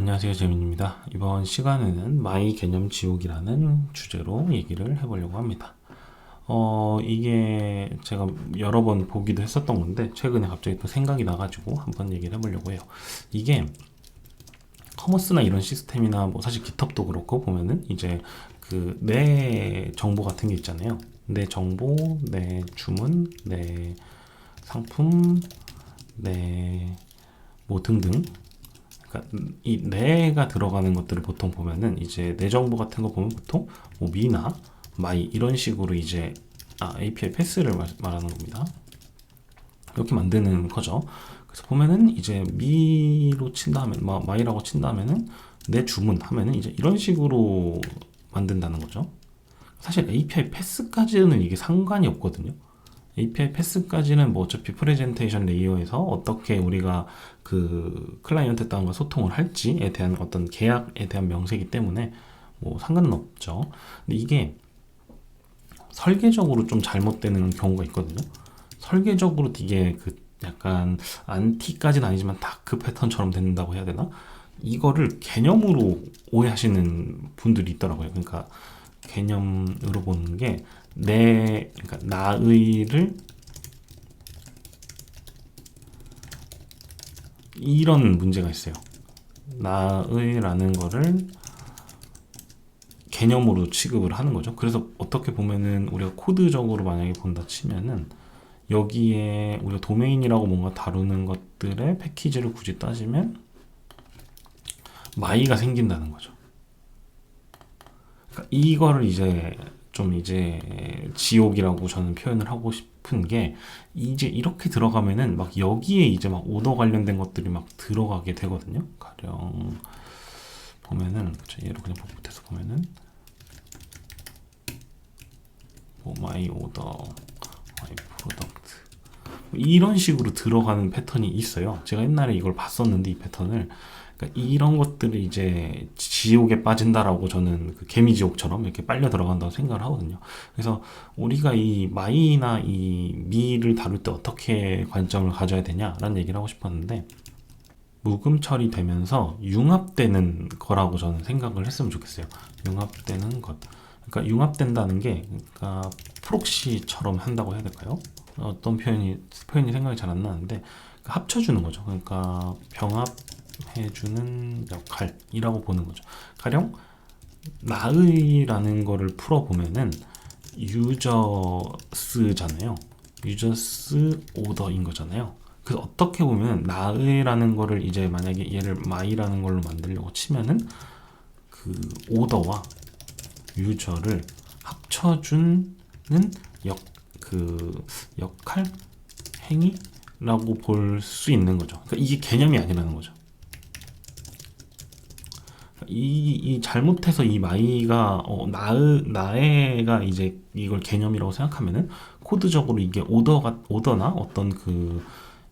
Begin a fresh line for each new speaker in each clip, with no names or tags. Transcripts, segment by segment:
안녕하세요, 재민입니다. 이번 시간에는 마이 개념 지우기라는 주제로 얘기를 해보려고 합니다. 이게 제가 여러 번 보기도 했었던 건데 최근에 갑자기 또 생각이 나가지고 한번 얘기를 해보려고 해요. 이게 커머스나 이런 시스템이나 뭐 사실 깃허브도 그렇고 보면은 이제 그 내 정보 같은 게 있잖아요. 내 정보, 내 주문, 내 상품, 내 뭐 등등. 그러니까 이 내가 들어가는 것들을 보통 보면은 이제 내 정보 같은 거 보면 보통 뭐 미나 마이 이런 식으로 이제 API 패스를 말하는 겁니다. 이렇게 만드는 거죠. 그래서 보면은 이제 미로 친다면 마이라고 친다면은 내 주문 하면은 이제 이런 식으로 만든다는 거죠. 사실 API 패스까지는 이게 상관이 없거든요. API 패스까지는 뭐 어차피 프레젠테이션 레이어에서 어떻게 우리가 그 클라이언트 땅과 소통을 할지에 대한 어떤 계약에 대한 명세이기 때문에 뭐 상관은 없죠. 근데 이게 설계적으로 좀 잘못되는 경우가 있거든요. 설계적으로 이게 그 약간 안티까지는 아니지만 다크 패턴처럼 된다고 해야 되나? 이거를 개념으로 오해하시는 분들이 있더라고요. 그러니까 개념으로 보는 게 그러니까 나의를 이런 문제가 있어요. 나의라는 거를 개념으로 취급을 하는 거죠. 그래서 어떻게 보면은 우리가 코드적으로 만약에 본다 치면은 여기에 우리가 도메인이라고 뭔가 다루는 것들의 패키지를 굳이 따지면 마이가 생긴다는 거죠. 그러니까 이거를 이제 지옥이라고 저는 표현을 하고 싶은 게 이제 이렇게 들어가면은 막 여기에 이제 막 오더 관련된 것들이 막 들어가게 되거든요. 가령 보면은 얘로 그냥 복붙해서 보면은 뭐 마이 오더, 마이 프로덕트 이런 식으로 들어가는 패턴이 있어요. 제가 옛날에 이걸 봤었는데 이 패턴을 그러니까 이런 것들을 이제 지옥에 빠진다라고 저는 그 개미지옥처럼 이렇게 빨려 들어간다고 생각을 하거든요. 그래서 우리가 이 마이나 이 미를 다룰 때 어떻게 관점을 가져야 되냐라는 얘기를 하고 싶었는데 묵음 처리되면서 융합되는 거라고 저는 생각을 했으면 좋겠어요. 융합되는 것. 그러니까 융합된다는 게 그러니까 프록시처럼 한다고 해야 될까요? 어떤 표현이 생각이 잘 안 나는데 그러니까 합쳐주는 거죠. 그러니까 병합해주는 역할이라고 보는 거죠. 가령 나의라는 거를 풀어보면은 유저스잖아요. 유저스 오더인 거잖아요. 그래서 어떻게 보면 나의라는 거를 이제 만약에 얘를 마이라는 걸로 만들려고 치면은 그 오더와 유저를 합쳐주는 역할 행위라고 볼 수 있는 거죠. 그러니까 이게 개념이 아니라는 거죠. 이 잘못해서 이 마이가 나애가 이제 이걸 개념이라고 생각하면은 코드적으로 이게 오더나 어떤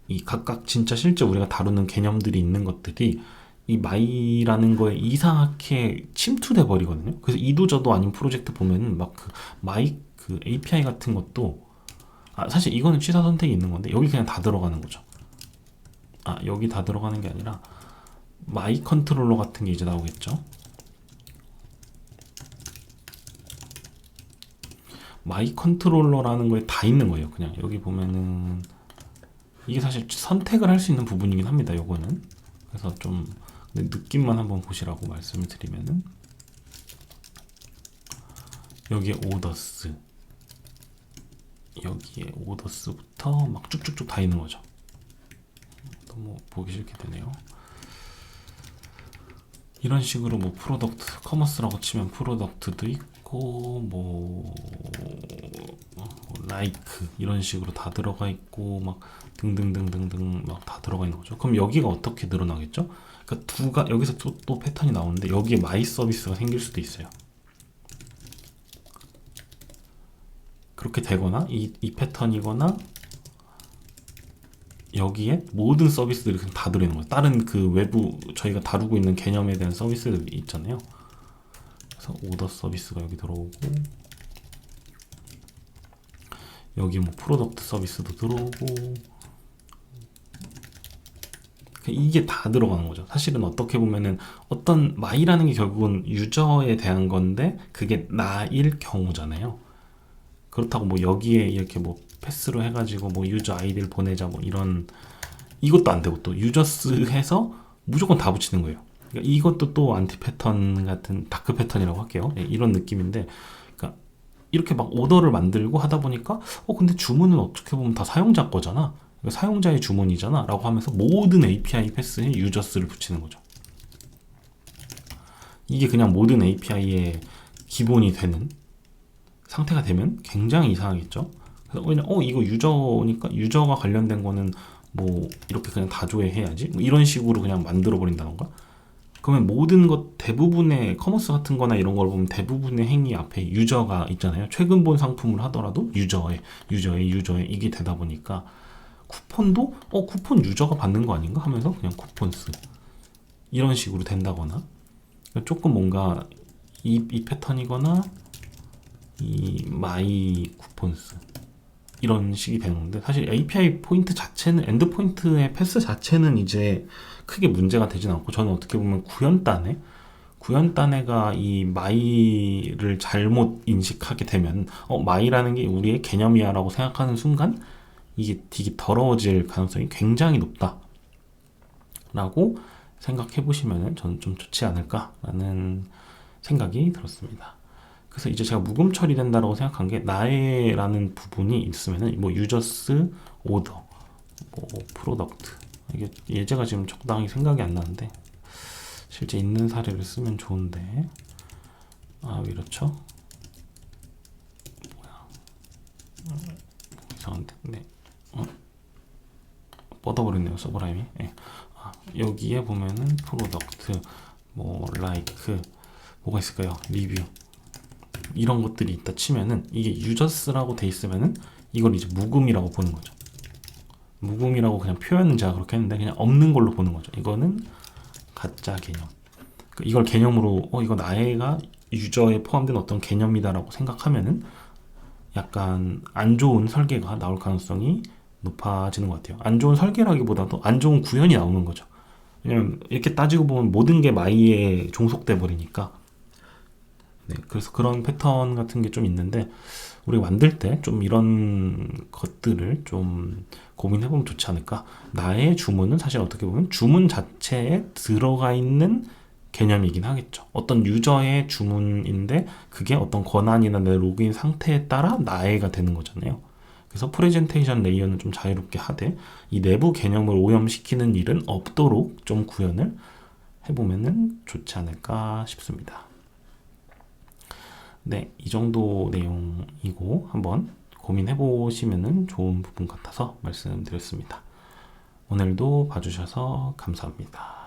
이 각각 진짜 실제 우리가 다루는 개념들이 있는 것들이 이 마이라는 거에 이상하게 침투돼 버리거든요. 그래서 이도저도 아닌 프로젝트 보면은 막 그 마이 그 API 같은 것도 사실 이거는 취사 선택이 있는 건데 여기 그냥 다 들어가는 거죠. 여기 다 들어가는 게 아니라 마이 컨트롤러 같은 게 이제 나오겠죠. 마이 컨트롤러라는 거에 다 있는 거예요. 그냥 여기 보면은 이게 사실 선택을 할 수 있는 부분이긴 합니다. 요거는 그래서 좀 느낌만 한번 보시라고 말씀을 드리면은 여기에 오더스 여기에 오더스부터 막 쭉쭉쭉 다 있는 거죠. 너무 보기 싫게 되네요. 이런 식으로 뭐 프로덕트 커머스라고 치면 프로덕트도 있고 뭐 라이크 이런 식으로 다 들어가 있고 막 등등등등등 막 다 들어가 있는 거죠. 그럼 여기가 어떻게 늘어나겠죠? 그러니까 여기서 또 패턴이 나오는데 여기에 마이 서비스가 생길 수도 있어요. 그렇게 되거나 이 패턴이거나 여기에 모든 서비스들이 그냥 다 들어있는 거예요. 다른 그 외부 저희가 다루고 있는 개념에 대한 서비스들이 있잖아요. 그래서 오더 서비스가 여기 들어오고 여기 뭐 프로덕트 서비스도 들어오고 이게 다 들어가는 거죠. 사실은 어떻게 보면은 어떤 my라는 게 결국은 유저에 대한 건데 그게 나일 경우잖아요. 그렇다고 뭐 여기에 이렇게 뭐 패스로 해가지고 뭐 유저 아이디를 보내자 뭐 이런 이것도 안 되고 또 유저스 해서 무조건 다 붙이는 거예요. 그러니까 이것도 또 안티 패턴 같은 다크 패턴이라고 할게요. 예, 이런 느낌인데, 그러니까 이렇게 막 오더를 만들고 하다 보니까 근데 주문은 어떻게 보면 다 사용자 거잖아. 그러니까 사용자의 주문이잖아. 라고 하면서 모든 API 패스에 유저스를 붙이는 거죠. 이게 그냥 모든 API의 기본이 되는 상태가 되면 굉장히 이상하겠죠. 그래서 그냥 이거 유저니까 유저가 관련된 거는 뭐 이렇게 그냥 다 조회해야지 뭐 이런 식으로 그냥 만들어 버린다던가. 그러면 모든 것 대부분의 커머스 같은 거나 이런 걸 보면 대부분의 행위 앞에 유저가 있잖아요. 최근 본 상품을 하더라도 유저의 이게 되다 보니까 쿠폰도 쿠폰 유저가 받는 거 아닌가 하면서 그냥 쿠폰스 이런 식으로 된다거나, 조금 뭔가 이 패턴이거나 이 마이 쿠폰스 이런 식이 되는 건데, 사실 API 포인트 자체는 엔드 포인트의 패스 자체는 이제 크게 문제가 되진 않고, 저는 어떻게 보면 구현단에가 이 마이를 잘못 인식하게 되면 마이라는 게 우리의 개념이야 라고 생각하는 순간 이게 되게 더러워질 가능성이 굉장히 높다 라고 생각해 보시면 저는 좀 좋지 않을까라는 생각이 들었습니다. 그래서 이제 제가 무금 처리된다라고 생각한 게, 나의라는 부분이 있으면은 뭐 유저스, 오더, 뭐 프로덕트, 이게 예제가 지금 적당히 생각이 안 나는데 실제 있는 사례를 쓰면 좋은데, 왜 이렇죠? 이상한데, 네, 뻗어버렸네요 서브라임이. 네. 여기에 보면은 프로덕트, 뭐 라이크, 뭐가 있을까요? 리뷰 이런 것들이 있다 치면은, 이게 유저스라고 돼 있으면은 이걸 이제 무금이라고 보는 거죠. 무금이라고 그냥 표현은 제가 그렇게 했는데 그냥 없는 걸로 보는 거죠. 이거는 가짜 개념. 이걸 개념으로 이거 나의가 유저에 포함된 어떤 개념이다라고 생각하면은 약간 안 좋은 설계가 나올 가능성이 높아지는 것 같아요. 안 좋은 설계라기보다도 안 좋은 구현이 나오는 거죠. 왜냐면 이렇게 따지고 보면 모든 게 마이에 종속돼 버리니까. 네, 그래서 그런 패턴 같은 게 좀 있는데, 우리가 만들 때 좀 이런 것들을 좀 고민해보면 좋지 않을까. 나의 주문은 사실 어떻게 보면 주문 자체에 들어가 있는 개념이긴 하겠죠. 어떤 유저의 주문인데 그게 어떤 권한이나 내 로그인 상태에 따라 나의가 되는 거잖아요. 그래서 프레젠테이션 레이어는 좀 자유롭게 하되 이 내부 개념을 오염시키는 일은 없도록 좀 구현을 해보면 좋지 않을까 싶습니다. 네, 이 정도 내용이고 한번 고민해 보시면 좋은 부분 같아서 말씀드렸습니다. 오늘도 봐주셔서 감사합니다.